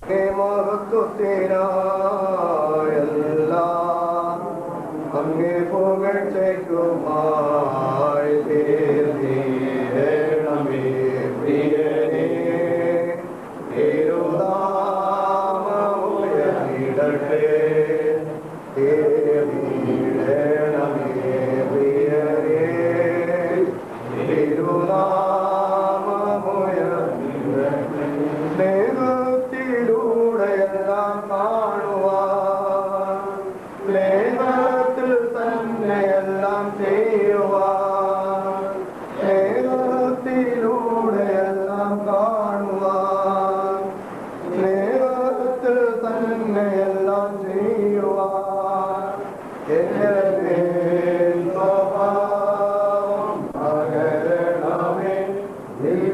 മഹത്വത്തിനായെല്ലാം അങ്ങേ പുകഴ്ചയ്ക്കുമായി തീർന്നീരണമേ പ്രിയനേ. തിരുനാമമുയർന്നിടട്ടെ തീർന്നീരണമേ പ്രിയനേ. തിരുനാമമുയർന്നിടട്ടെ സ്നേഹത്തിലൂടെയെല്ലാം കാണുവാൻ, സ്നേഹത്തിൽ തന്നെയെല്ലാം ചെയ്യുവാൻ, സ്നേഹത്തിലൂടെയെല്ലാം കാണുവാൻ, സ്നേഹത്തിൽ തന്നെയെല്ലാം ചെയ്യുവാൻ എന്റെ സ്വഭാവം പകരണമേ അങ്ങേ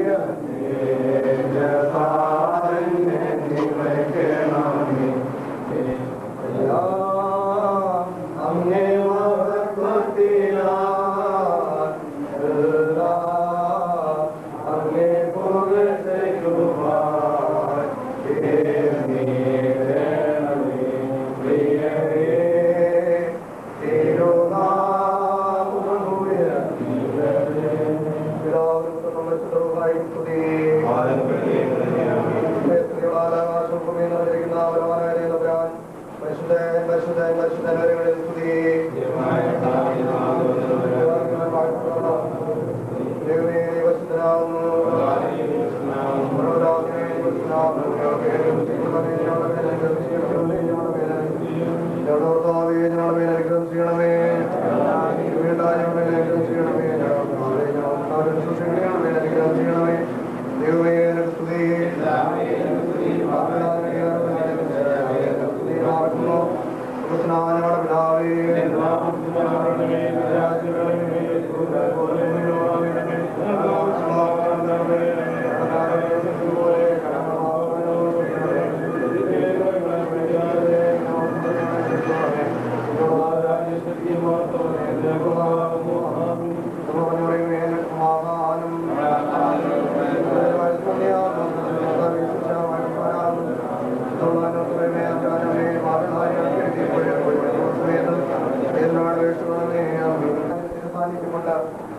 അങ്ങേ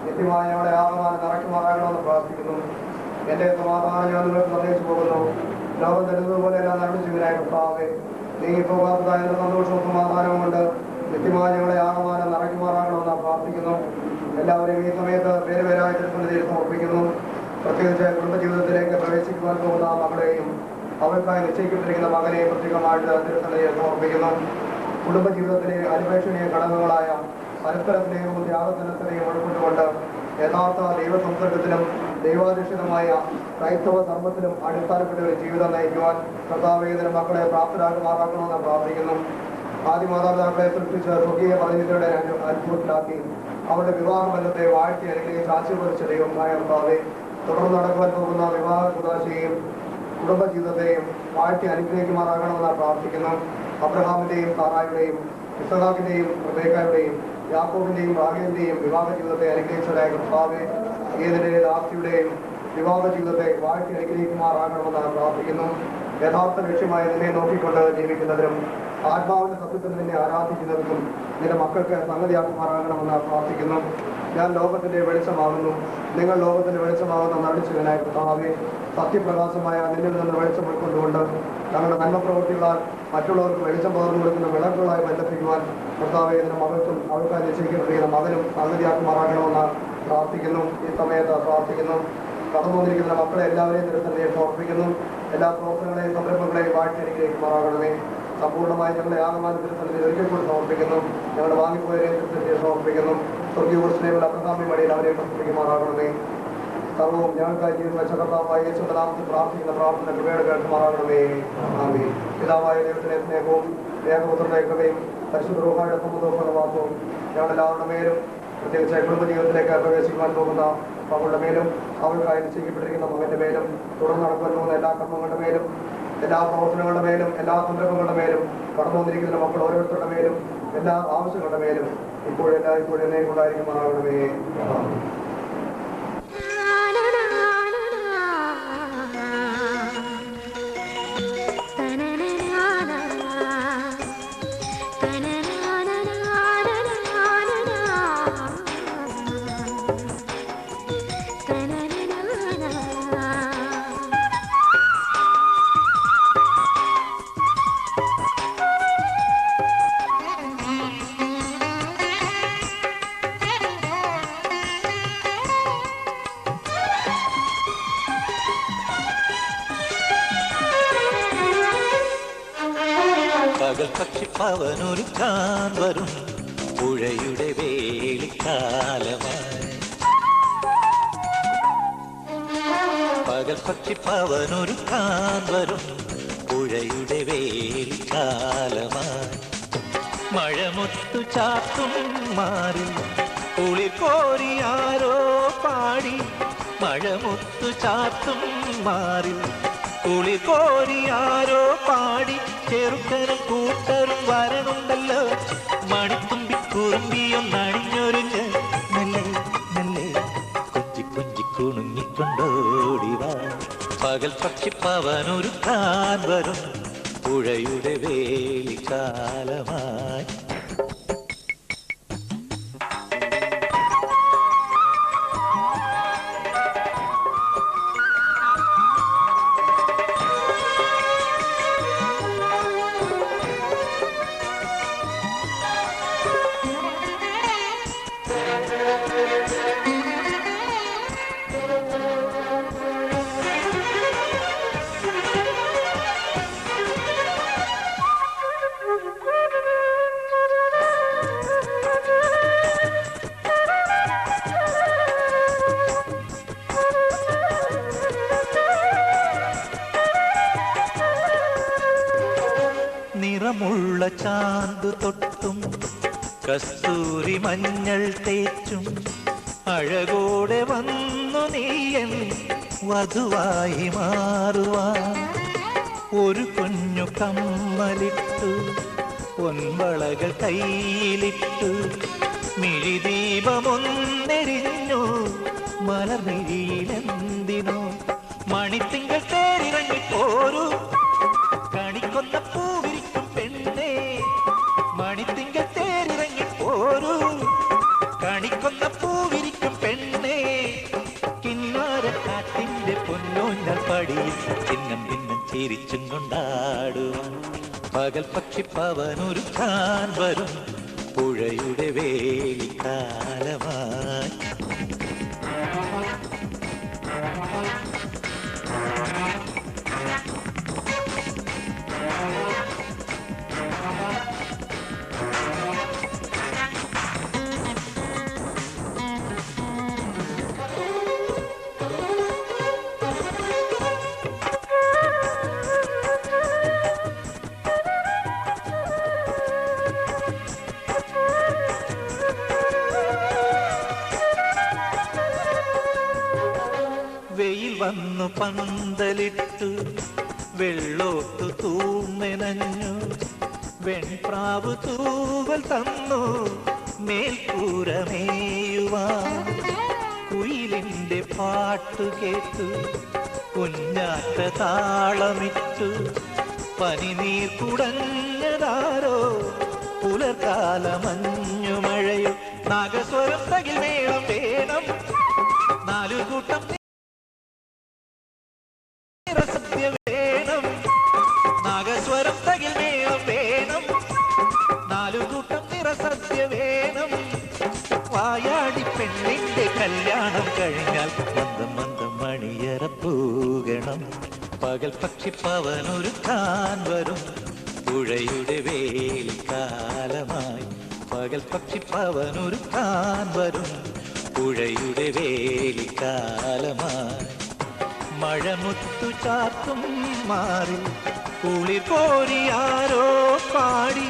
നിത്യമായവളെ ആകമാനം നിറയ്ക്കുമാറാകണമെന്ന് പ്രാർത്ഥിക്കുന്നു. എന്റെ സമാധാനം ഞാൻ നിങ്ങൾക്ക് സന്ദേശിച്ചു പോകുന്നു. ലോകം തരുന്നതുപോലെ എല്ലാം നടന്നു ചെയ്യുവാനായി കർത്താവേ, നീങ്ങിപ്പോകാത്തതായ സന്തോഷവും സമാധാനവും കൊണ്ട് നിത്യമായ ഞങ്ങളെ ആകമാനം നിറയ്ക്കുമാറാകണമെന്ന് പ്രാർത്ഥിക്കുന്നു. എല്ലാവരെയും ഈ സമയത്ത് പേര് പേരായി തിരുസന്നിധിയിൽ സമർപ്പിക്കുന്നു. പ്രത്യേകിച്ച് കുടുംബജീവിതത്തിലേക്ക് പ്രവേശിക്കുവാൻ പോകുന്ന മകളെയും അവർക്കായി നിശ്ചയിക്കപ്പെട്ടിരിക്കുന്ന മകനെയും പ്രത്യേകമായിട്ട് തിരുസന്നിധിയിൽ സമർപ്പിക്കുന്നു. കുടുംബജീവിതത്തിലെ അനിപേക്ഷണീയ ഘടകങ്ങളായ പരസ്പര സ്നേഹവും ത്യാഗസന്നദ്ധതയും ഉൾക്കൊണ്ടുകൊണ്ട് യഥാർത്ഥ ദൈവസംസർഗത്തിലും ദൈവാധിഷ്ഠിതമായ ക്രൈസ്തവ ധർമ്മത്തിലും അടിസ്ഥാനപ്പെട്ട ഒരു ജീവിതം നയിക്കുവാൻ കർത്താവേദന മക്കളെ പ്രാപ്തരാക്കുമാറാക്കണമെന്ന് പ്രാർത്ഥിക്കുന്നു. ആദ്യ മാതാപിതാക്കളെ സൃഷ്ടിച്ച് സ്വർഗീയ പദവിയുടെ അനുഭവത്തിലാക്കി അവരുടെ വിവാഹ ബന്ധത്തെ വാഴ്ത്തി അനുഗ്രഹിച്ച് ആശീർവദിച്ച ദൈവമായ കർത്താവെ, തുടർന്ന് നടക്കുവാൻ പോകുന്ന വിവാഹ കുദാശയെയും കുടുംബജീവിതത്തെയും വാഴ്ത്തി അനുഗ്രഹിക്കുമാറാകണമെന്ന് പ്രാർത്ഥിക്കുന്നു. അബ്രഹാമിന്റെയും സാറായുടെയും ഇസഹാക്കിന്റെയും റിബേക്കയുടെയും യാക്കോബിന്റെയും റാഹേലിന്റെയും വിവാഹ ജീവിതത്തെ അനുഗ്രഹിച്ചതായ കർത്താവെ, ഏതിന്റെ ദാസിയുടെയും വിവാഹ ജീവിതത്തെ വാഴ്ത്തി അനുഗ്രഹിക്കുമാറാകണമെന്ന് പ്രാർത്ഥിക്കുന്നു. യഥാർത്ഥ ലക്ഷ്യമായ നിന്നെ നോക്കിക്കൊണ്ട് ജീവിക്കുന്നതിനും ആത്മാവിന്റെ സത്യത്തിൽ നിന്നെ ആരാധിക്കുന്നതിനും നിന്റെ മക്കൾക്ക് സംഗതിയാക്കുമാറാകണമെന്ന് പ്രാർത്ഥിക്കുന്നു. ഞാൻ ലോകത്തിന്റെ വെളിച്ചമാകുന്നു, നിങ്ങൾ ലോകത്തിന്റെ വെളിച്ചമാകുന്ന നടിച്ചതിനായി കർത്താവെ, സത്യപ്രകാശമായ നിന്നിൽ നിന്ന് വെളിച്ചം ഉൾക്കൊണ്ടുകൊണ്ട് തങ്ങളുടെ നന്മ പ്രവൃത്തികളാൽ മറ്റുള്ളവർക്ക് വെളിച്ചം പകർന്നു കൊടുക്കുന്ന വിളക്കുകളായി ബന്ധിപ്പിക്കുവാൻ കർത്താവെ, ഇതിന്റെ മകൾക്കും അവൾക്കായി നിശ്ചയിക്കപ്പെട്ടിരിക്കുന്ന മകനും സംഗതിയാക്കുമാറാകണമെന്ന് പ്രാർത്ഥിക്കുന്നു. ഈ സമയത്ത് പ്രാർത്ഥിക്കുന്നു. കടന്നു വന്നിരിക്കുന്ന മക്കളെ എല്ലാവരെയും തിരുസന്നിധിയിൽ സമർപ്പിക്കുന്നു. എല്ലാ പ്രവർത്തനങ്ങളെയും സംരംഭങ്ങളെയും വാഴ്ത്തി അനുഗ്രഹിക്കുമാറാകണമേ. സമ്പൂർണ്ണമായി ഞങ്ങളെ ആകമാനം തിരുസന്നിധിയിൽ ഒരിക്കൽ കൂടി സമർപ്പിക്കുന്നു. ഞങ്ങളുടെ വാങ്ങിപ്പോയവരെയും തിരുസന്നിധിയിൽ സമർപ്പിക്കുന്നു. സ്വർഗീയ സ്നേഹമുള്ള അബ്രഹാമി വഴിയിൽ അവരെയും സമർപ്പിക്കുമാറാകണമേ. സർവവും ഞങ്ങൾക്കായി ജീവിതം വെച്ച കർത്താവായ യേശുവിന്റെ നാമത്തിൽ പ്രാർത്ഥിക്കുന്ന പ്രാർത്ഥന കൃപയുടെ കേൾക്കുമാറാകണമേ. ആമേൻ. പിതാവായ ദൈവത്തിന്റെ സ്നേഹവും ഏകപുത്രന്റെ കൃപയും പരിശുദ്ധ റൂഹായുടെ സമ്മതവും ഞങ്ങളെല്ലാവരുടെ മേലും, പ്രത്യേകിച്ച് കുടുംബജീവിതത്തിലേക്ക് പ്രവേശിക്കുവാൻ പോകുന്ന മകളുടെ മേലും അവൾക്കായി നിശ്ചയിക്കപ്പെട്ടിരിക്കുന്ന മകന്റെ മേലും തുടർന്ന് നടക്കുവാൻ പോകുന്ന എല്ലാ കർമ്മങ്ങളുടെ മേലും എല്ലാ പ്രവർത്തനങ്ങളുടെ മേലും എല്ലാ സംരംഭങ്ങളുടെ മേലും കടന്നു വന്നിരിക്കുന്ന മക്കൾ ഓരോരുത്തരുടെ മേലും എല്ലാ ആവശ്യങ്ങളുടെ മേലും ഇപ്പോഴും എന്നെയും കൊണ്ടായിരിക്കുമാറാകണമേ. പകൽ പക്ഷിപ്പവനൊരുക്കാൻ വരും പുഴയുടെ വേലിക്കാലമായി. പകൽ പക്ഷിപ്പവനൊരുക്കാൻ വരും പുഴയുടെ വേലിക്കാലമായി. മഴമുത്തു ചാത്തും മാറി കുളിർ കോരിയാരോ പാടി. മഴമുത്തു ചാത്തും മാറി കുളിർ കോരിയാരോ പാടി. ചെറുക്കനും കൂട്ടരും വരണുണ്ടല്ലോ, മണിത്തുമ്പി കുറുമ്പിയൊന്നണിഞ്ഞൊരുങ്ങ്. മെല്ലെ മെല്ലെ കൊഞ്ചി കൊഞ്ചി കുണുങ്ങിക്കൊണ്ടോടിവാ. പകൽ പക്ഷിപ്പവനൊരുക്കാൻ വരും പുഴയുടെ വേലിക്കാലമായി. നിറമുള്ള ചാന്ത് തൊട്ടും കസ്തൂരി മഞ്ഞൾ തേച്ചും അഴകോടെ വന്നു നീയൻ വധുവായി മാറുവാൻ. ഒരു കുഞ്ഞു കമ്മലിട്ടു പൊൻവളകൾ കയ്യിലിട്ടു മിഴിദീപമൊന്നെരിഞ്ഞു മലർമിഴിയിലെന്തിനോ. മണിത്തിങ്കൾ തേരിറങ്ങിപ്പോരൂ കണിക്കൊന്ന പൂവിരിക്കും പെണ്ണേ. മണിത്തിങ്കൾ തേരിറങ്ങിപ്പോരൂ കണിക്കൊന്ന പൂവിരിക്കും പെണ്ണേ. കിന്നാരക്കാറ്റിന്റെ പൊന്നോഞ്ഞൽ പടിയിൽ ചിന്നം ഭിന്നം ചിരിച്ചും കൊണ്ടാടുവാൻ. പകൽ പക്ഷിപ്പവനൊരുക്കാൻ വരും പുഴയുടെ വേലിക്കാലമായി. വെയിൽ വന്നു പന്തലിട്ടു വെള്ളോട്ടു തൂമെനഞ്ഞു. വെൺപ്രാവ് തൂവൽ തന്നു മേൽക്കൂര മേയുവാൻ. കുയിലിന്റെ പാട്ടു കേട്ടു കുഞ്ഞാറ്റ താളമിട്ടു. പനിനീർ കുടഞ്ഞതാരോ പുലർക്കാല മഞ്ഞുമഴയോ. നാഗസ്വരം തകിൽ മേളം വേണം, നാലു കൂട്ടം നിറസദ്യ വേണം. നാഗസ്വരം തകിൽ മേളം വേണം, നാലു കൂട്ടം നിറസദ്യ വേണം. വായാടി പെണ്ണിന്റെ കല്യാണം കഴിഞ്ഞാൽ മന്ദം മന്ദം മണിയറ പൂകണം. പകൽ പക്ഷിപ്പവനൊരുക്കാൻ വരും പുഴയുടെ വേലിക്കാലമായി. പകൽ പക്ഷിപ്പവനൊരുക്കാൻ വരും പുഴയുടെ വേലിക്കാലമായി. മഴമുത്തു ചാത്തും മാറി കുളിർ കോരിയാരോ പാടി.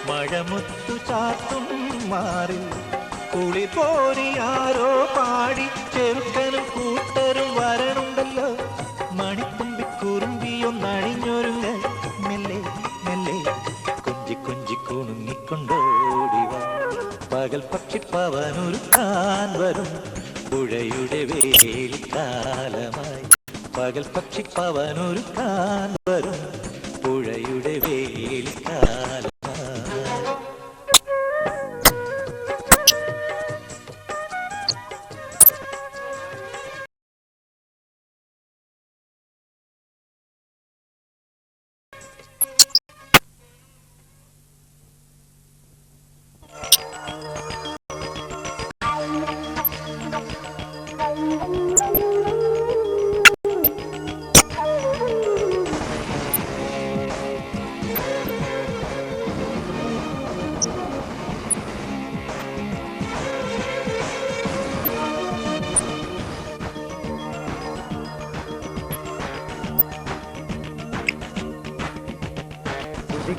മഴമുത്തു ചാത്തും മാറി കുളിർ കോരിയാരോ പാടി. ചെറുക്കനും കൂട്ടരും വരണുണ്ടല്ലോ, മണിത്തുമ്പി കുറുമ്പിയൊന്നണിഞ്ഞൊരുങ്ങ്. മെല്ലെ മെല്ലെ കൊഞ്ചി കൊഞ്ചി കുണുങ്ങിക്കൊണ്ടോടിവാ. പകൽ പക്ഷിപ്പവനൊരുക്കാൻ വരും പുഴയുടെ വേലിക്കാലമായി. പകൽ പക്ഷിപ്പവനൊരുക്കാൻ വരും പുഴയുടെ വേലിക്കാലമായി.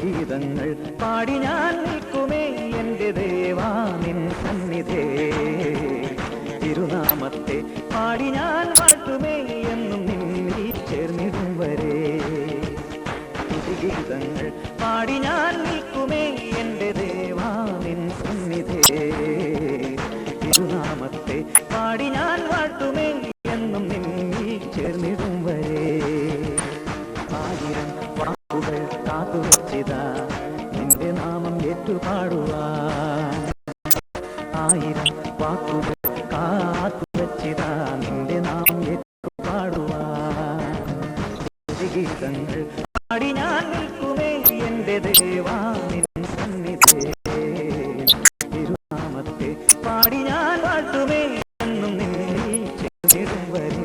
ഗീതങ്ങൾ പാടി ഞാൻ നിൽക്കുമേ എൻ്റെ ദേവാ നിൻ സന്നിധേ. തിരുനാമത്തെ പാടി ഞാൻ വാഴ്ത്തുമേ എന്നും നിന്നിൽ ചേർന്നിടും വരെ. ഗീതങ്ങൾ പാടി ഞാൻ നിൽക്കുമേ എൻ്റെ ദേവാ നിൻ സന്നിധേ. തിരുനാമത്തെ പാടി ഞാൻ വാഴ്ത്തുമേ എന്നും നിന്നിൽ ചേർന്നിടും വരെ. ആയിരം വാക്കുകൾ കാത്തുവച്ചിതാ നിന്റെ നാമം ഏറ്റുപാടുവാൻ. ആയിരം വാക്കുകൾ കാത്തുവച്ചിതാ നിന്റെ നാമം ഏറ്റുപാടുവാൻ. ഗീതങ്ങൾ പാടി ഞാൻ നിൽക്കുമേ എൻ്റെ ദേവാ നിൻ സന്നിധേ. തിരുനാമത്തെ പാടി ഞാൻ വാഴ്ത്തുമേ എന്നും നിന്നിൽ ചേർന്നിടും വരെ.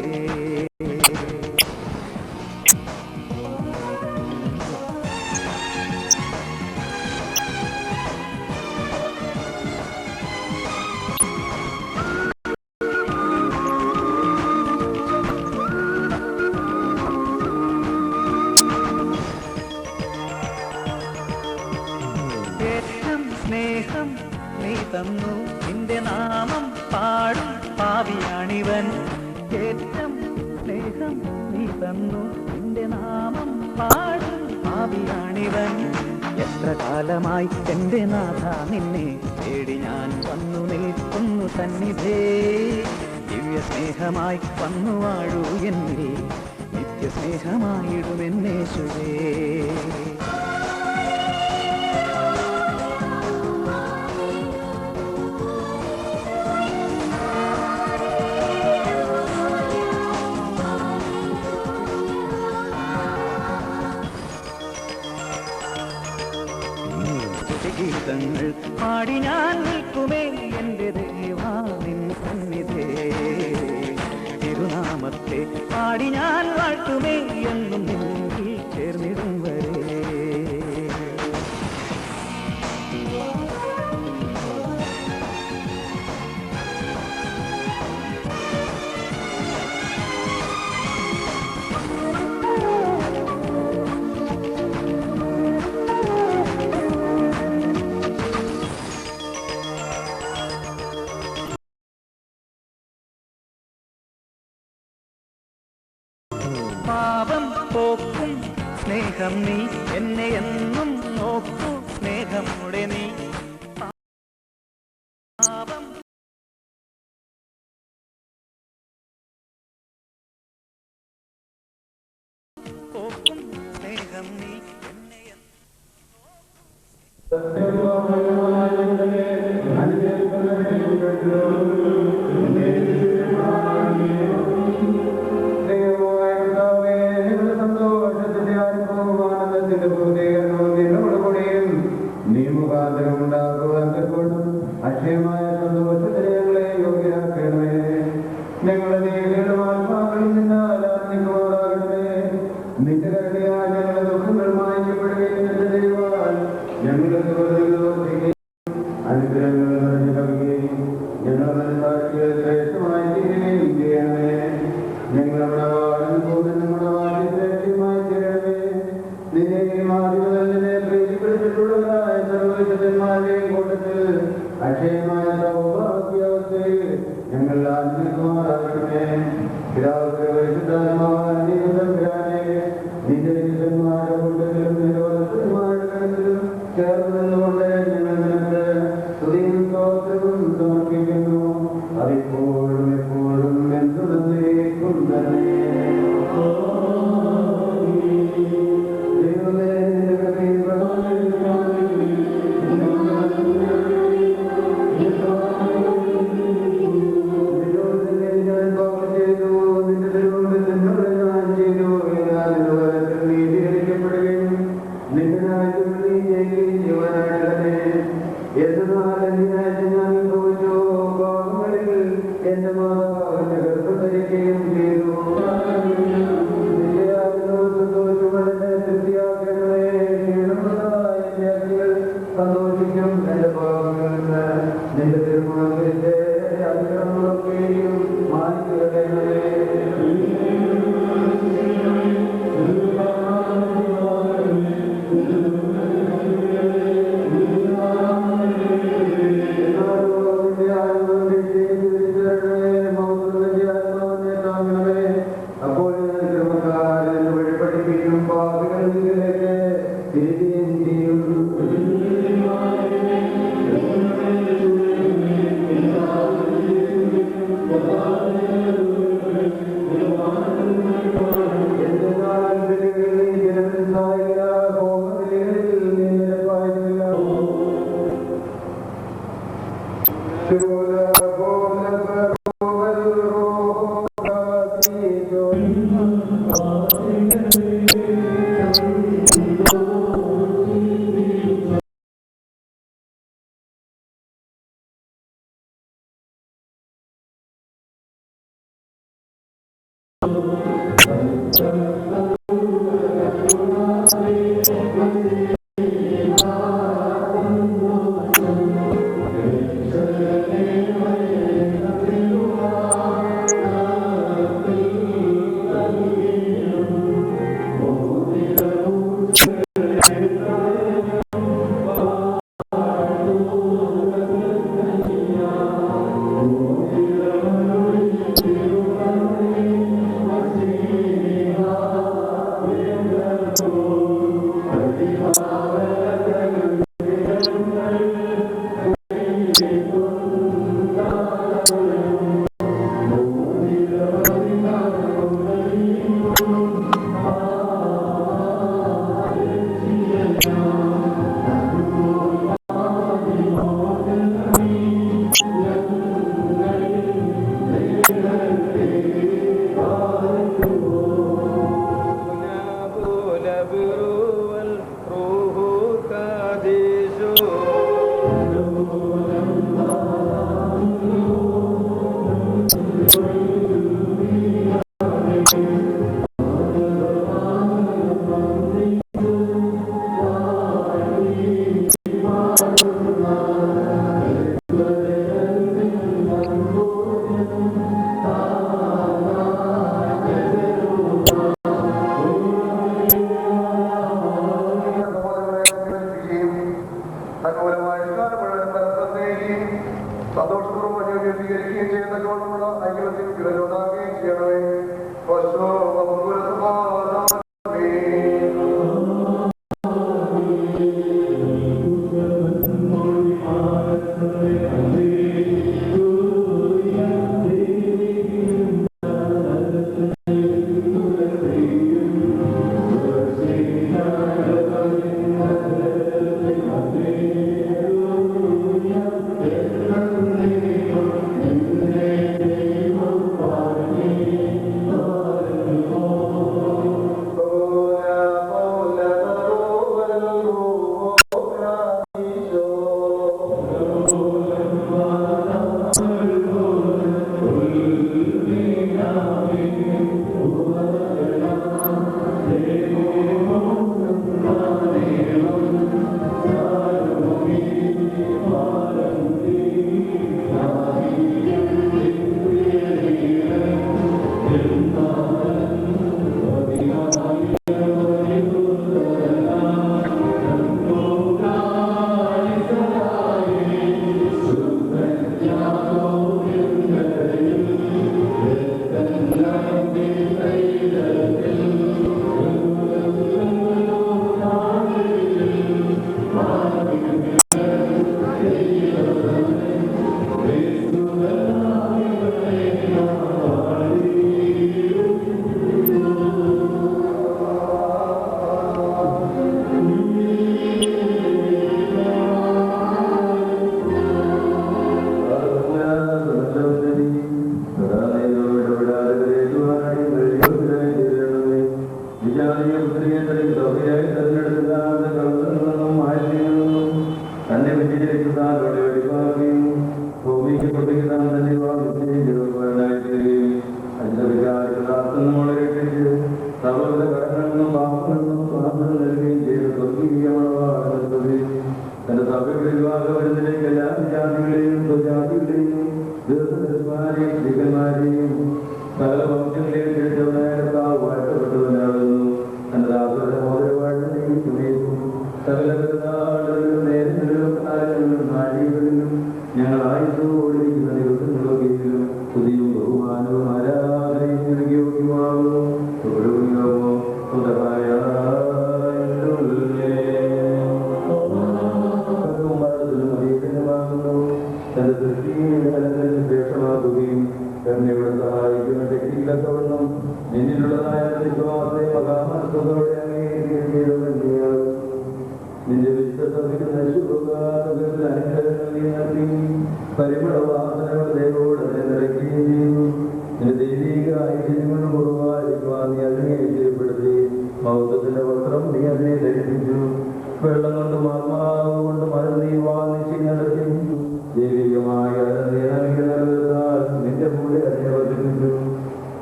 സ്നേഹം നീ തന്നു നിന്റെ നാമം പാടും പാപിയാണിവൻ. ഏറ്റം സ്നേഹം നീ തന്നു നിന്റെ നാമം പാടും പാപിയാണിവൻ. എത്ര കാലമായി എൻ്റെ നാഥ നിന്നെ തേടി ഞാൻ വന്നു നിൽക്കുന്നു സന്നിധേ. ദിവ്യ സ്നേഹമായി വന്നു വാഴൂ എന്നിൽ നിത്യസ്നേഹമായിടുമെന്നേശുവേ. ഗീതങ്ങൾ പാടി ഞാൻ നിൽക്കുമേ എൻ്റെ ദേവാ നിൻ സന്നിധേ. തിരുനാമത്തെ പാടി ഞാൻ വാഴ്ത്തുമേ എന്നും നിന്നിൽ ചേർന്നിടും വരെ. പാപം പോക്കും സ്നേഹം നീ എന്നെ എന്നും നോക്കൂ സ്നേഹമോടെ നീ. പാപം പോക്കും സ്നേഹം നീ എന്നെ അക്ഷയമായ സന്തോഷത്തിന് ഞങ്ങളെ യോഗ്യരാക്കണമേ. ഞങ്ങളുടെ ആത്മാക്കളിൽ നിന്നാലാകണമേ. നിന്റെ കരുണയാൽ ഞങ്ങളുടെ ദുഃഖങ്ങൾ മായ്ക്കപ്പെടുകയും നിന്റെ ദൈവമാൽ ഞങ്ങൾക്ക് വർദ്ധിക്കുകയും അനുഗ്രഹങ്ങൾ നിറഞ്ഞു കവിയുകയും ഞങ്ങൾ മനസ്സാക്ഷിയെ ശ്രേഷ്ഠമായി തീരുകയും ചെയ്യണമേ. ഞങ്ങളുടെ വാഴും നമ്മുടെ വാഴി ശ്രേഷ്ഠമായി തീരണമേ. നിന്നെ മാധ്യമനെ പ്രീതിപ്പെടുത്തിയിട്ടുള്ളതായ സർവ്വവിശുദ്ധന്മാരുടെയും കൂട്ടത്തിൽ അക്ഷയമായ സൗഭാഗ്യാവസ്ഥയിൽ ഞങ്ങൾ ആത്മീയമാറാകണമേ. പിതാവ് പരിശുദ്ധാത്മാവായ നിന്റെ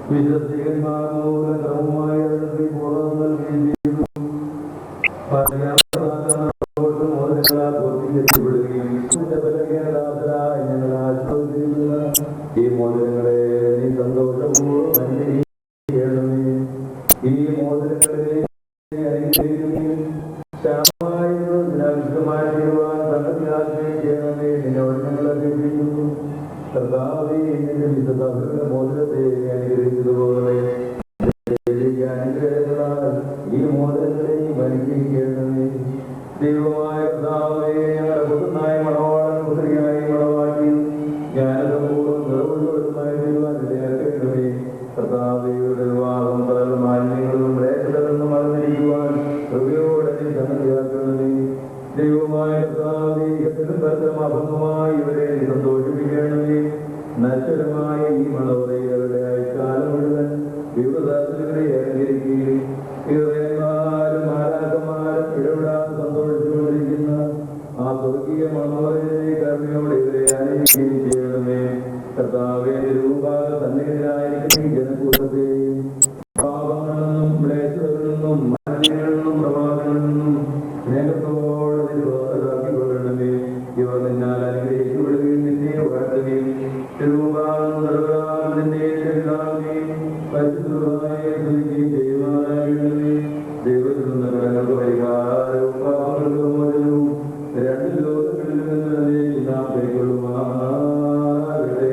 വിശ്വസികന്മാർ മൂലക്രമമായ ഈ മോചനങ്ങളെ നീ സന്തോഷപൂർവ്വം അനുഗ്രഹിക്കണമേ. ഈ മോചനങ്ങളെ നിന്നോട് ഞങ്ങൾ അപേക്ഷിക്കുന്നു. കർത്താവേ, നിന്റെ വിശുദ്ധ മോചനത്തെ അനുഗ്രഹിച്ചതുപോലെ ഈ മോചനങ്ങളെ അനുഗ്രഹിക്കണമേ. ദൈവമായ കർത്താവേ, ഞങ്ങളുടെ പുത്രനായ മണവാളൻ പുത്രിയായി മണവാക്കി ജ്ഞാനപൂർവ്വം നിറവുള്ളവരുമായി ഇടയാക്കണമേ. കർത്താവയുടെ വിവാഹം പല മാലിന്യങ്ങളും പ്രേക്ഷകരെന്നും മറന്നിരിക്കുവാൻ കൃപയോടെ സംഗതിയാക്കണമേ. ദൈവമായ കർത്താവേ, അഭംഗമായി ഇവരെ സന്തോഷിപ്പിക്കണമേ. നശ്വരമായ ഈ മണവറയുടെ അയക്കാലം മുഴുവൻ വിവിധങ്ങളെ അലങ്കരിക്കുകയും ഇവരെല്ലാവരും ആരാധമാരും ഇടപെടാൻ സന്തോഷിച്ചുകൊണ്ടിരിക്കുന്ന ആ സ്വർഗീയ മണവറയെ കരുണയോടെ ഇവരെ അനുകരിക്കുകയും ചെയ്യണമേ. കർത്താവേ, രൂപാല സന്നിഹിതരായിരിക്കും ജനക്കൂട്ടത്തെയും പാപങ്ങളിൽ നിന്നും ക്ലേശങ്ങളിൽ നിന്നും മാലിന്യങ്ങളിൽ നിന്നും പ്രമാദങ്ങളിൽ നിന്നും സ്നേഹത്തോടെ നിലവാക്കിക്കൊള്ളണമേ. ഇവർ നിന്നാൽ അനുഗ്രഹിക്കപ്പെടുകയും നിന്നെ വാഴ്ത്തുകയും നിന്നെ പരിശുദ്ധമായി ചെയ്യുവാനാകണമേ. ദൈവത്തിൽ നിന്ന് കടങ്ങൾക്ക് പരിഹാരവും പാപങ്ങൾക്ക് മോചനവും രണ്ട് ലോകങ്ങളിൽ നിന്ന് നാം കൈക്കൊള്ളുമാറാകട്ടെ.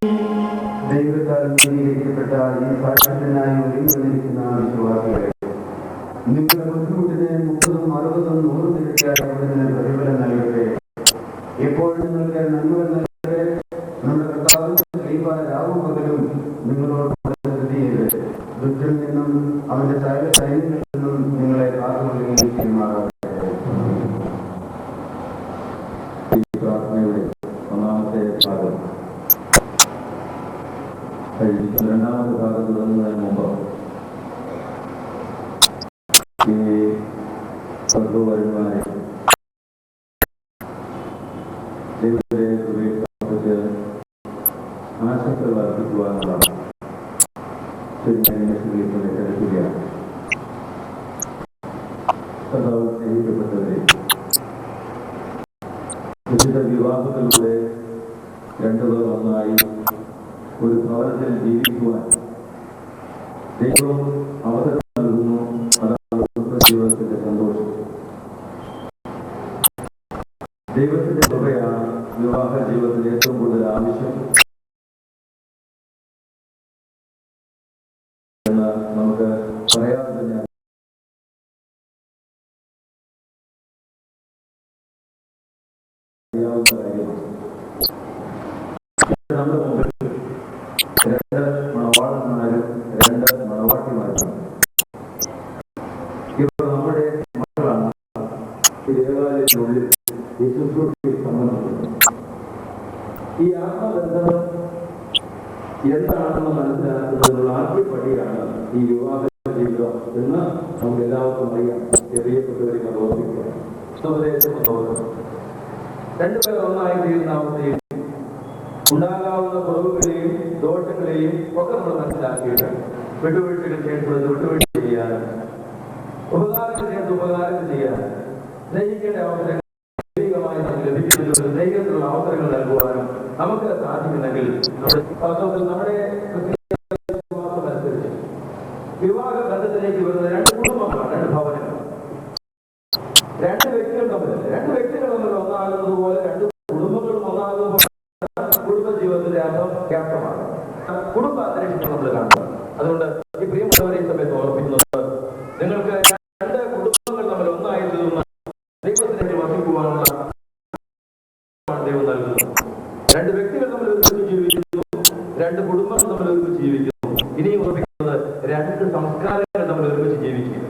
ദൈവത്താൽ നീതീകരിക്കപ്പെട്ട ഈ സാക്ഷ്യത്തിനായി ഒരുങ്ങിയിരിക്കുന്ന വിശ്വാസികളെ, നിങ്ങളുടെ ബുദ്ധിമുട്ടിനെ 30, 60, 100 ഇരട്ടിയായി പ്രതിഫലം നൽകട്ടെ. എപ്പോഴും നിങ്ങൾക്ക് നന്മകൾ നൽകട്ടെ. നമ്മുടെ കർത്താവിന്റെ ദൈവമായ രാവും പകലും നിങ്ങളോട് സ്ഥിതി ചെയ്ത് ദുഃഖിൽ നിന്നും അവന്റെ സൈന്യങ്ങളിൽ നിന്നും നിങ്ങളെ കാത്തുകൊള്ളുകയും ചെയ്യുമാറാകട്ടെ. ഈ പ്രാർത്ഥനയുടെ ഒന്നാമത്തെ ഭാഗം രണ്ടാമത്തെ ഭാഗം തുടങ്ങുന്നതിന് മുമ്പ് ഈ സർവ്വവരുമാരെ ദൈവത്തെ കുറിച്ച് ആശംസകൾ അർപ്പിക്കുവാനുള്ള തിരഞ്ഞെടുക്കുകയാണ്. കർത്താവ് സ്നേഹിക്കപ്പെട്ടവരെ, വിശുദ്ധ വിവാഹത്തിലൂടെ രണ്ടുപേർ ഒന്നായി ഒരു ഭവനത്തിൽ ജീവിക്കുവാൻ ദൈവം അവസരം നൽകുന്നു. അതാണ് ജീവിതത്തിന്റെ സന്തോഷം. ദൈവത്തിന്റെ കൃപയാണ് വിവാഹ ജീവിതത്തിൽ ഏറ്റവും കൂടുതൽ ആവശ്യം എന്ന് നമുക്ക് പറയാതെ തന്നെ അറിയാവുന്ന കാര്യമാണ്. നമ്മുടെ മുമ്പിൽ 2 മണവാളന്മാരും 2 മണവാട്ടിമാരും. ഇവർ നമ്മുടെ മക്കളാണ്. ഈ ദേവാലയത്തിനുള്ളിൽ ഈ ശുശ്രൂഷയിൽ സംബന്ധിക്കുന്നു. ഈ ആത്മബന്ധം എന്താണെന്ന് മനസ്സിലാക്കുന്നതിനുള്ള ആദ്യപടിയാണ് ഈ വിവാഹ ജീവിതം എന്ന് നമുക്ക് എല്ലാവർക്കും അറിയാം. ചെറിയപ്പെട്ടവരെ ഓർമ്മിക്കുക. രണ്ടുപേർ ഒന്നായി തീരുന്ന അവസ്ഥയിൽ ഉണ്ടാകാവുന്ന കുറവുകളെയും ദോഷങ്ങളെയും ഒക്കെ നമ്മൾ മനസ്സിലാക്കിയിട്ട് വിട്ടുവീഴ്ചകൾ ചെയ്യപ്പെടുന്നത് വിട്ടുവീഴ്ച ചെയ്യാനും ഉപകാരങ്ങൾ ചെയ്ത് ഉപകാരം ചെയ്യാനും സ്നേഹിക്കേണ്ട അവസരങ്ങൾ ദൈവികമായി നമുക്ക് ലഭിക്കുന്നതിനുള്ള ദൈവത്തിലുള്ള അവസരങ്ങൾ നൽകുവാനും നമുക്ക് സാധിക്കുന്നെങ്കിൽ നമ്മുടെ അനുസരിച്ച് വിവാഹ ബന്ധത്തിലേക്ക് വരുന്ന 2 കുടുംബങ്ങളാണ്, 2 ഭവനങ്ങൾ, 2 വ്യക്തികൾ തമ്മിൽ ഒന്നാകുന്നത് പോലെ 2 കുടുംബങ്ങളും ഒന്നാകുന്നത് പോലെ കുടുംബ ജീവിതത്തിന്റെ അർത്ഥമാണ് കുടുംബ അന്തരീക്ഷത്തിൽ നമ്മൾ കാണുന്നത്. അതുകൊണ്ട് ഈ പ്രിയമുള്ളവരെ ഈ സമയത്ത് ഓർമ്മിക്കുന്നത് നിങ്ങൾക്ക് 2 കുടുംബങ്ങൾ തമ്മിൽ ഒന്നായി തീർന്ന ദൈവത്തിലേക്ക് വസിക്കുവാനുള്ള ദൈവം നൽകുന്നു. 2 വ്യക്തികൾ തമ്മിൽ ഒരുമിച്ച് ജീവിക്കുന്നു, 2 കുടുംബങ്ങൾ തമ്മിൽ ഒരുമിച്ച് ജീവിക്കുന്നു. ഇനിയും ഓർമ്മിക്കുന്നത് 2 സംസ്കാരങ്ങൾ തമ്മിൽ ഒരുമിച്ച് ജീവിക്കുന്നു.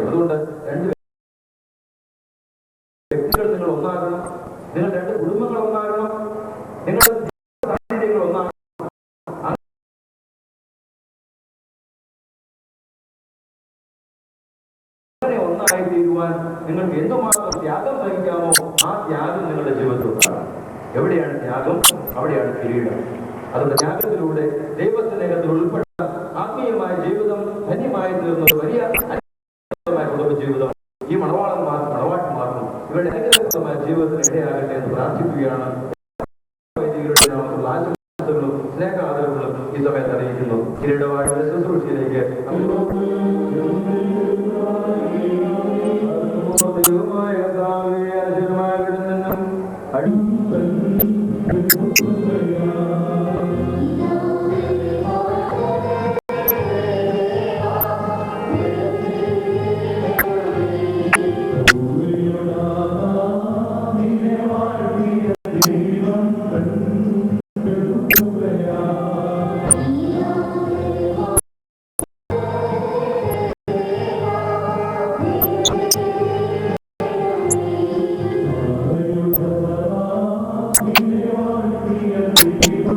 അതുകൊണ്ട് 2 വ്യക്തികൾ നിങ്ങൾ ഒന്നാകണം, നിങ്ങൾ 2 കുടുംബങ്ങൾ ഒന്നാകണം, നിങ്ങളുടെ സാഹചര്യങ്ങൾ ഒന്നാകണം. അങ്ങനെ ഒന്നായി തീരുവാൻ നിങ്ങൾക്ക് എന്തുമാത്രം ത്യാഗം സഹിക്കാമോ ആ ത്യാഗം നിങ്ങളുടെ ജീവിതത്തിൽ ഉണ്ടാകും. എവിടെയാണ് ത്യാഗം, അവിടെയാണ് കിരീടം. അതുകൊണ്ട് ത്യാഗത്തിലൂടെ ദൈവസ്നേഹത്തിൽ ഉൾപ്പെട്ട ആത്മീയമായ ജീവിതം ധന്യമായി തീർന്ന ഒരു വലിയ അനുഗ്രഹമായ കുടുംബ ജീവിതം ഈ മണവാളന്മാർക്കും മണവാട്ടിമാർക്കും ഇവരുടെ അനുഗ്രഹമായ ജീവിതത്തിന് ഇടയാകട്ടെ എന്ന് പ്രാർത്ഥിക്കുകയാണ്. ആശംസകളും സ്നേഹാദരങ്ങളും ഈ സമയത്ത് അറിയിക്കുന്നു. കിരീടവാഴിയുടെ ശുശ്രൂഷയിലേക്ക് Thank you.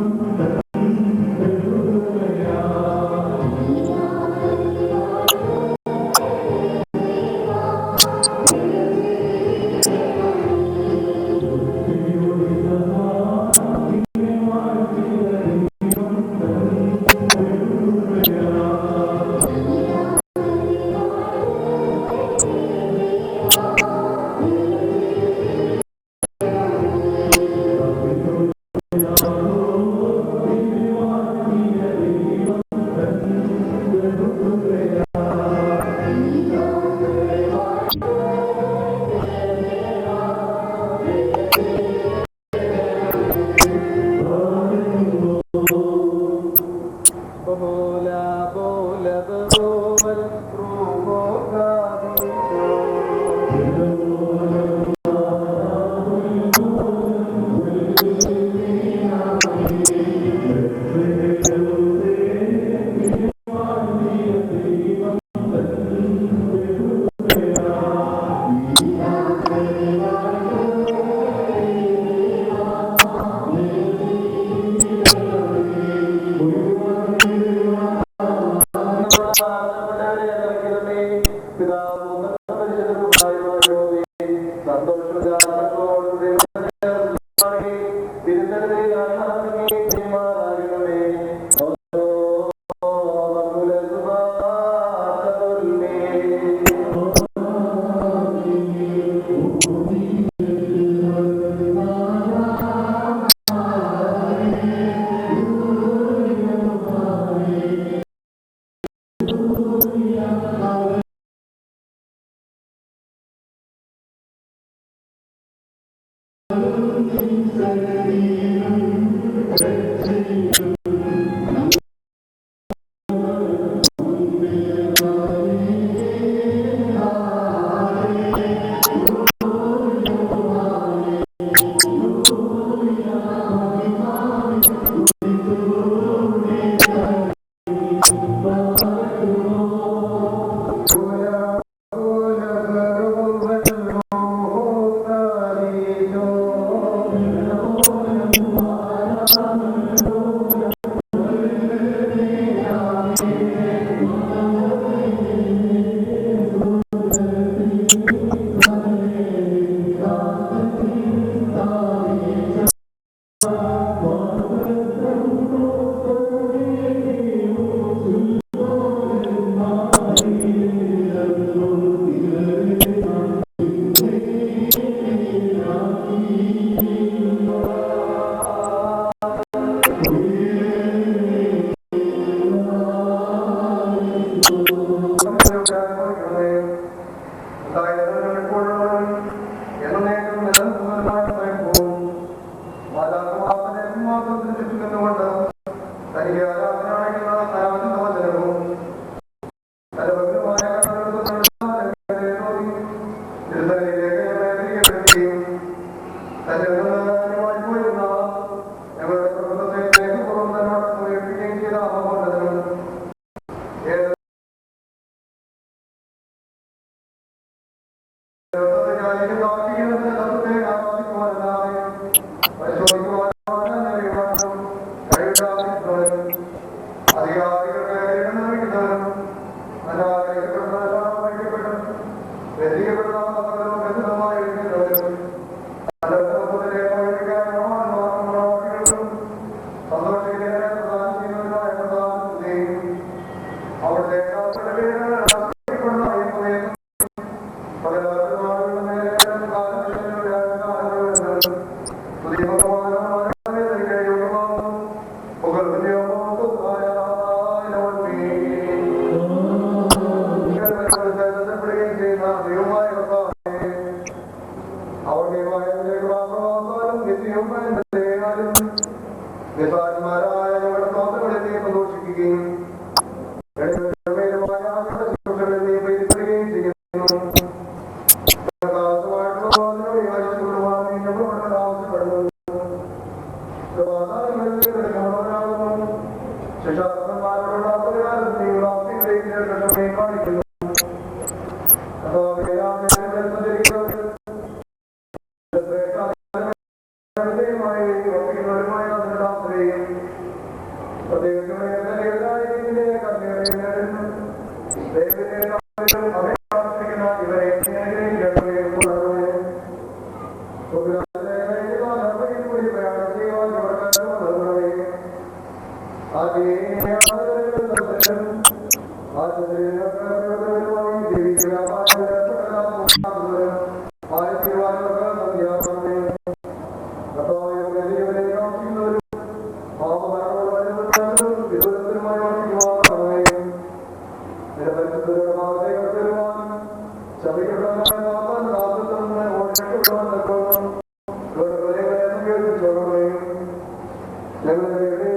ഞങ്ങളുടെ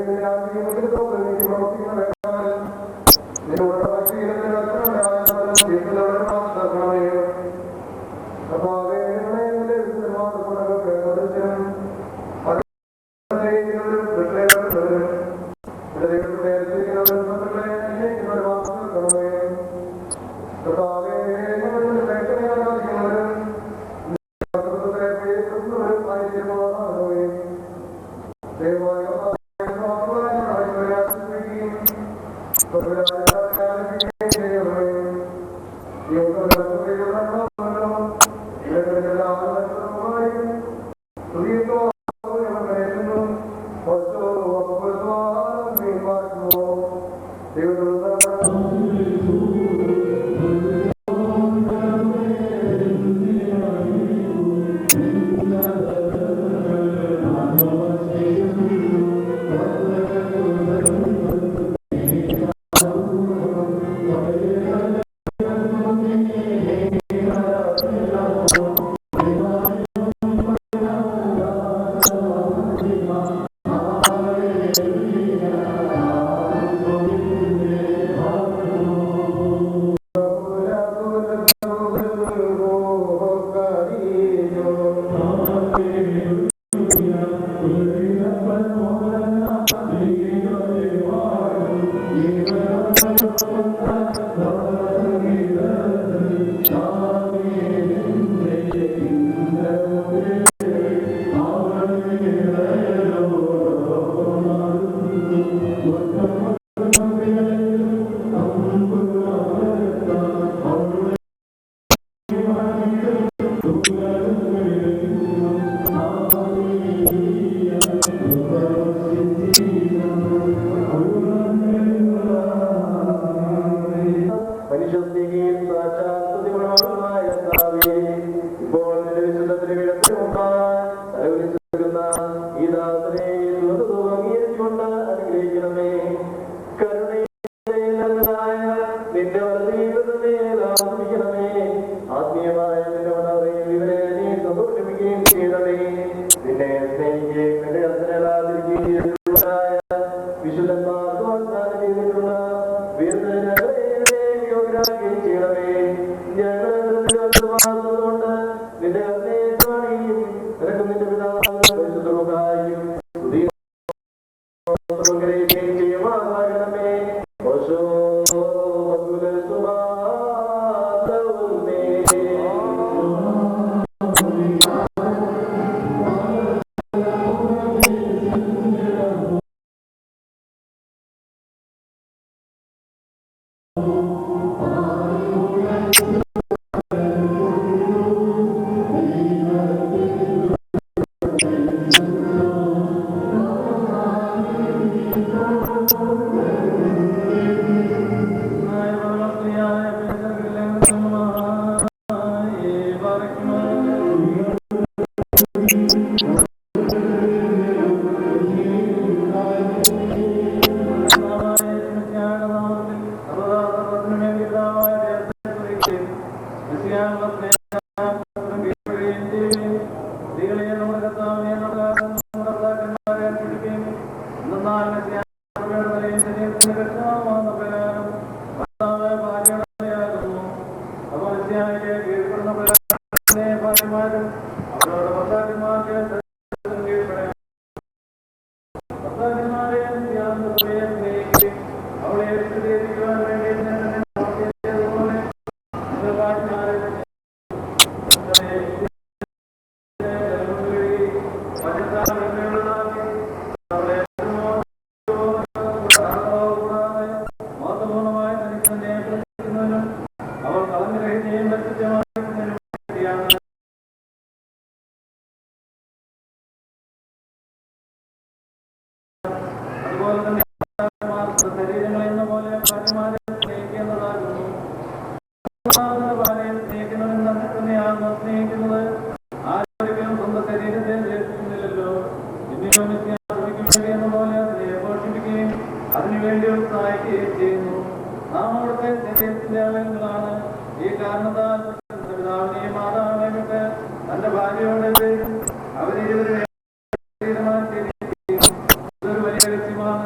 വലിയ വ്യക്തിമാർ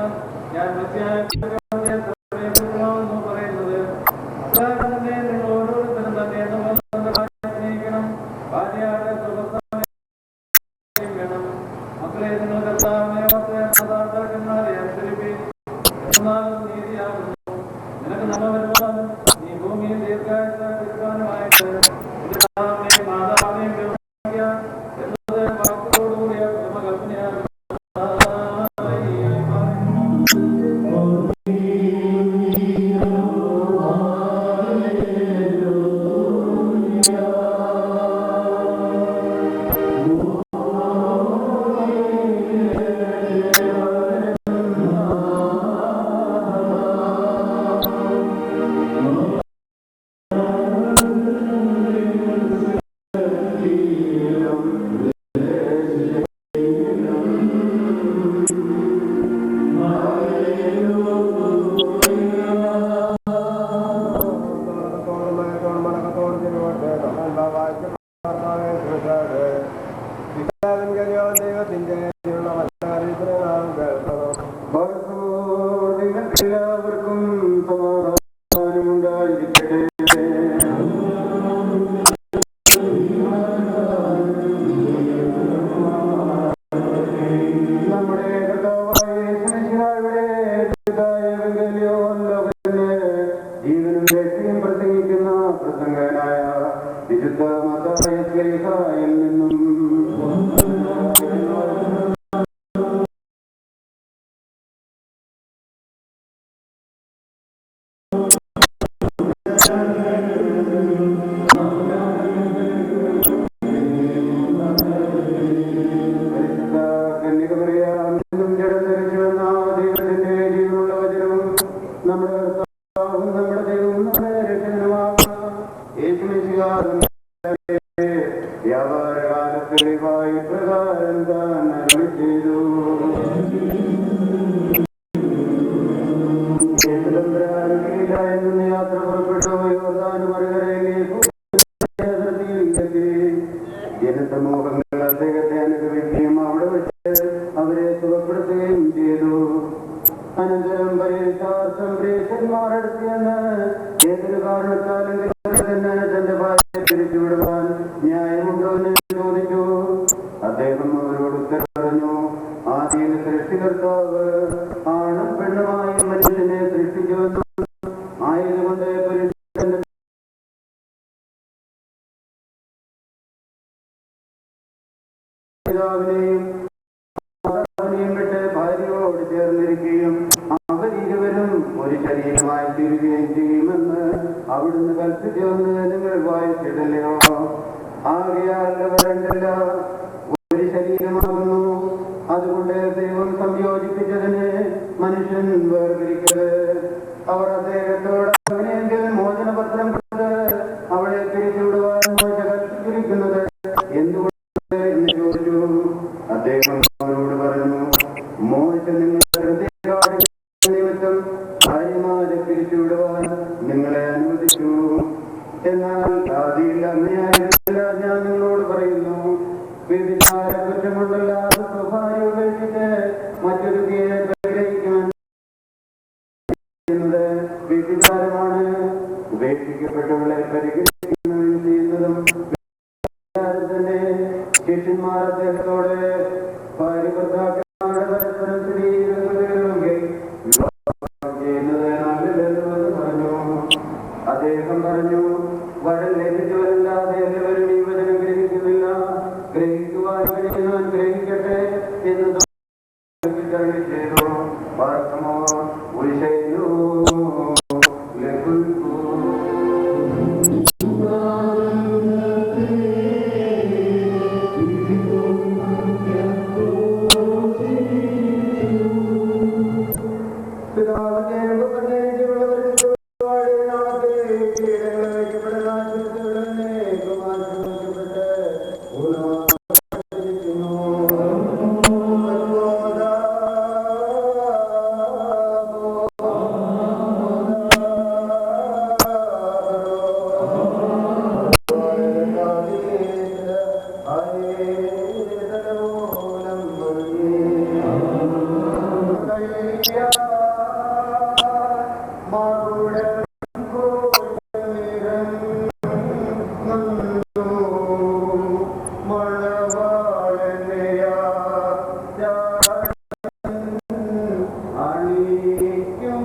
നിനക്ക് നന്മ വരുവാൻ നീ ഭൂമിയിൽ ദീർഘായുസ്സായിട്ട് മാതാവിനെയും എന്നത് വാക്കുകളോടുകൂടിയ കൽപ്പനയാണ്. എല്ലാവർക്കും സമാധാനമുണ്ടായിരിക്കട്ടെ. നമ്മുടെ കർത്താവായ യേശുമിശിഹായുടെ ലോകത്തിന് ജീവനും രക്ഷയും പ്രസംഗിക്കുന്ന പ്രസംഗനായ വിശുദ്ധ മത്തായി ശ്ലീഹായിൽ നിന്നും വ്യാപാരകാലത്തിലേക്കായി പ്രകാരം താൻ അരുളി ചെയ്തു. യാത്ര പുറപ്പെട്ടു യോർദാന് മറുകരയിലേക്ക് ജനസമൂഹങ്ങൾ അദ്ദേഹത്തെ അനുഗമിക്കുകയും അവിടെ വെച്ച് അവരെ സുഖപ്പെടുത്തുകയും ചെയ്തു. അനന്തരം പരീക്ഷാർത്തംപ്രേഷന്മാരെടുത്തിയെന്ന് ഏതൊരു കാരണത്താലും തന്നെ തന്റെ ഭാര്യയെ തിരിച്ചുവിടുവാൻ ന്യായമുണ്ടോ എന്ന് ചോദിച്ചു. അദ്ദേഹം അവരോട് ഉത്തരം പറഞ്ഞു, ആദ്യം സൃഷ്ടികർത്താവ് ആണും പെണ്ണുമായി മനുഷ്യനെ സൃഷ്ടിച്ചുവെന്നും ആയതുകൊണ്ട് പുരുഷന്റെ പിതാവിനെയും വിട്ട് ഭാര്യയോട് ചേർന്നിരിക്കുകയും അവരിരുവരും ഒരു ശരീരമായി തീരുകയും ചെയ്യുമെന്ന് അവിടുന്ന് കൽപ്പിച്ചുവെന്ന് നിങ്ങൾ വായിച്ചിട്ടില്ലയോ? ആകയാൽ അവരണ്ടല്ല ഒരു ശരീരമാകുന്നു. അതുകൊണ്ട് ദൈവം സംയോജിപ്പിച്ചതിനെ മനുഷ്യൻ വേർതിരിക്കരുത്. അവർ അദ്ദേഹത്തോട് അങ്ങനെയെങ്കിൽ മോചനപത്രം കൊടുത്ത് അവളെ തിരിച്ചുവിടുവാൻ മോശ കൽപ്പിച്ചിരിക്കുന്നത് എന്തുകൊണ്ട് എന്ന് ചോദിച്ചു. അദ്ദേഹം അവരോട് പറഞ്ഞു, മോശ നിങ്ങളുടെ നിമിത്തം ഭാര്യമാരെ പിരിച്ചുവിടുവാൻ നിങ്ങളെ അനുവദിച്ചു. എന്നാൽ ആദിയിൽ അങ്ങനെയായിരുന്നില്ല. ഞാൻ നിങ്ങളോട് പറയുന്നു, വ്യഭിചാര കുറ്റമുണ്ടല്ലാതെ സ്വഭാര്യ ഉപേക്ഷിച്ച് മറ്റൊരു പരിഗ്രഹിക്കുമെന്നത് വ്യഭിചാരമാണ്. ഉപേക്ഷിക്കപ്പെട്ടവളെ പരിഗ്രഹിക്കുന്നതും ചെയ്യുന്നതും തന്നെ. ശിഷ്യന്മാർ അദ്ദേഹത്തോടെ ഭാര്യ ഭർത്താക്കന്മാരുടെ പരസ്പരം ചെയ്യുന്നത് നല്ലതെന്ന് പറഞ്ഞു. അദ്ദേഹം പറഞ്ഞു, വരൻ ലഭിച്ചവരല്ലാതെ എല്ലാവരും ഈ വചനം ഗ്രഹിക്കുന്നില്ല. ഗ്രഹിക്കുവാൻ കഴിയുന്നവൻ ഗ്രഹിക്കട്ടെ എന്ന് ചെയ്തു. പാർക്കുമോ ഉത്സയിലോ അണിക്കും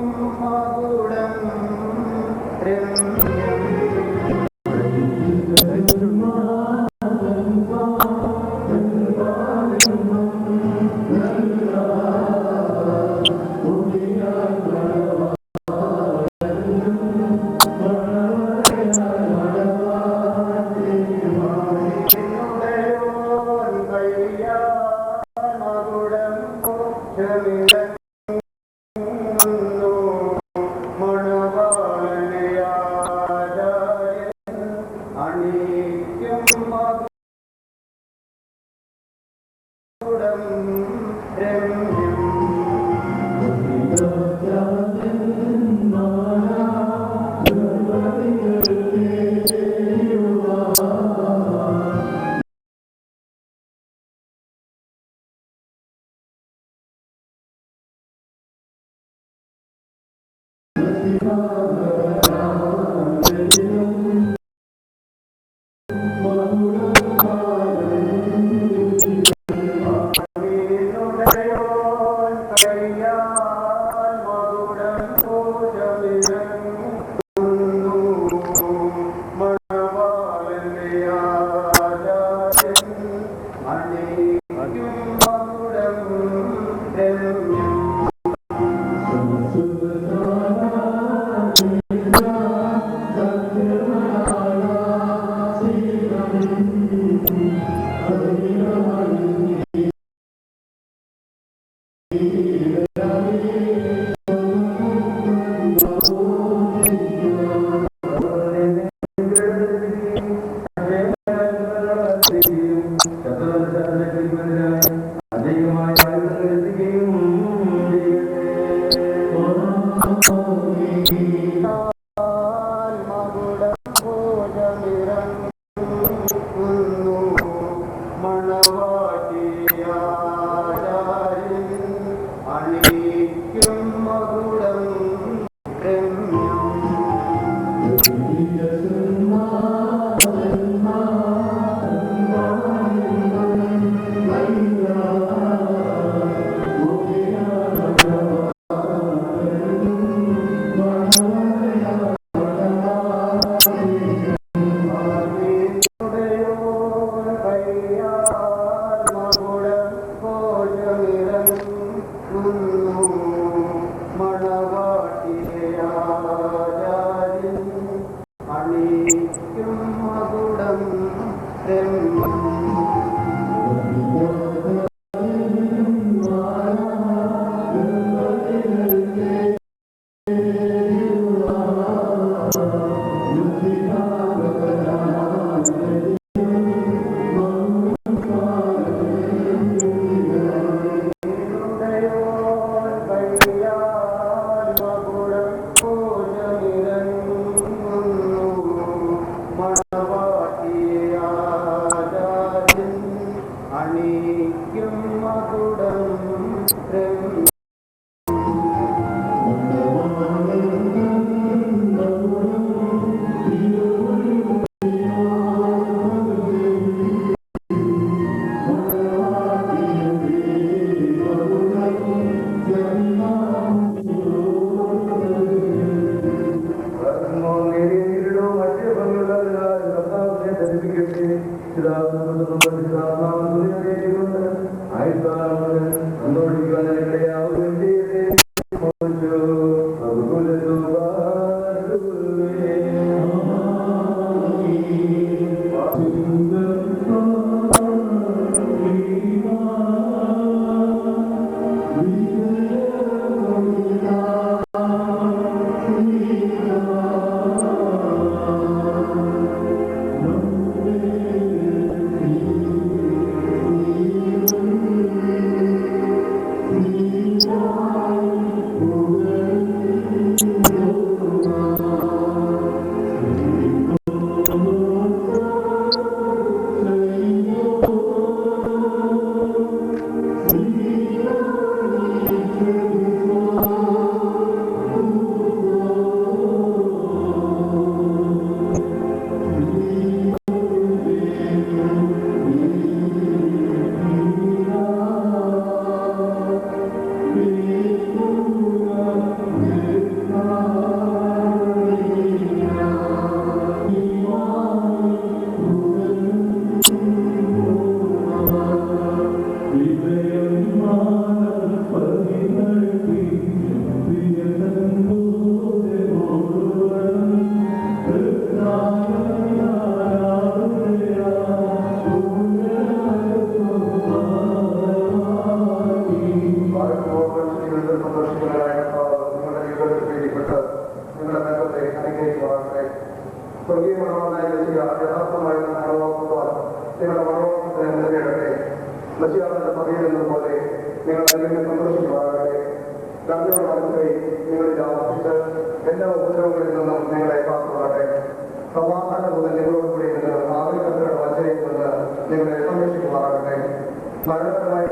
മരണപരമായ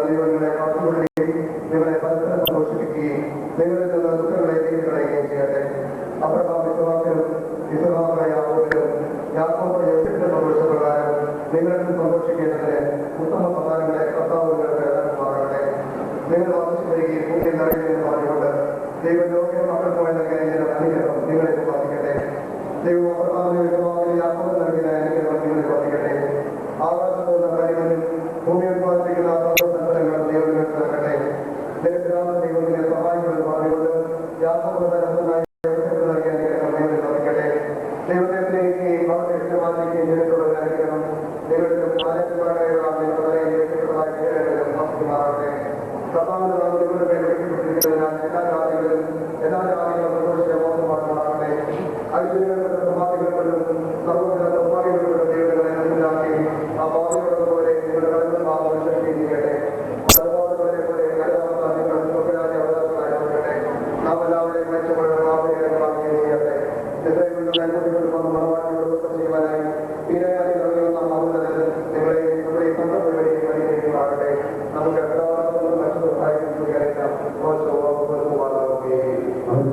ദൈവങ്ങളെ കാത്തുകൊള്ളുകയും നിങ്ങളെ പരസ്പരം സന്തോഷിപ്പിക്കുകയും നിങ്ങളിൽ നിന്ന് ദുഃഖങ്ങളെ നീക്കിക്കളയുകയും ചെയ്യട്ടെ. അബ്രഹാം വിശ്വാസത്തിലും ഇസ്ഹാഖ് യാക്കോബിലും യാക്കോബ് യോസേഫിന്റെ സന്തോഷപ്രകാരം നിങ്ങളിൽ സന്തോഷിക്കേണ്ടതിന് ഉത്തമ സമ്മാനങ്ങളെ കർത്താവ് നിങ്ങൾക്ക് നൽകുമാറാകട്ടെ. നിങ്ങൾ വർദ്ധിച്ചു വരികയും ഭൂമിയിൽ നിറയുമെന്ന് പറഞ്ഞുകൊണ്ട് ദൈവം ലോകയുടെ മക്കൾക്കുമായി നൽകിയ അനുഗ്രഹം നിങ്ങളെ ബാധിക്കട്ടെ. ദൈവം അബ്രഹാമിനെ വിശ്വാസത്തിൽ യാക്കോബിന് നൽകിയ അനുഗ്രഹം നിങ്ങളെ ബാധിക്കട്ടെ. ആകാശത്ത് നിന്ന് കരിമനും ഭൂമി ഉത്പാദിപ്പിക്കുന്ന സന്തോഷങ്ങൾ ദൈവം നിങ്ങൾക്ക് നൽകട്ടെ. ദൈവത്തിന്റെ സഹായികൾ പറഞ്ഞുകൊണ്ട് യാക്കോബ് നൽകിയ അനുഗ്രഹം നിങ്ങളെ ബാധിക്കട്ടെ. ദൈവത്തെ സ്നേഹിക്കുകയും അവരുടെ ഇഷ്ടമാക്കുകയും ചെയ്തിട്ടുള്ള അനുഗ്രഹം ദൈവത്തിന്റെ മാനസികമാകട്ടെ. കർത്താവിന്റെ നാമങ്ങളുടെ പേര് വിളിക്കപ്പെട്ടിരിക്കുന്നതിനാൽ എല്ലാ ജാതികളിലും എല്ലാ ജാതികളും സന്തോഷിച്ച മോശമാക്കട്ടെ. ഐശ്വര്യങ്ങളുടെ സമ്പാദികളിലും സർവ്വ സമ്പാദികളുടെ ദൈവങ്ങളെ മനസ്സിലാക്കി ആ പാതകളെ പോലെ നിങ്ങളുടെ കടന്നു ആവശ്യം ചെയ്യട്ടെ. സർവ്വങ്ങളെ പോലെ നിങ്ങൾ സ്വകാര്യ അവകാശമായിട്ടെ. നാം എല്ലാവരെയും മെച്ചപ്പെടുന്ന ചെയ്യട്ടെ. ചെയ്യുവാനായി തീരായി നൽകുന്ന മൗനത്തിൽ നിങ്ങളെ നമ്മുടെ കൊണ്ടുപോയി നമുക്ക്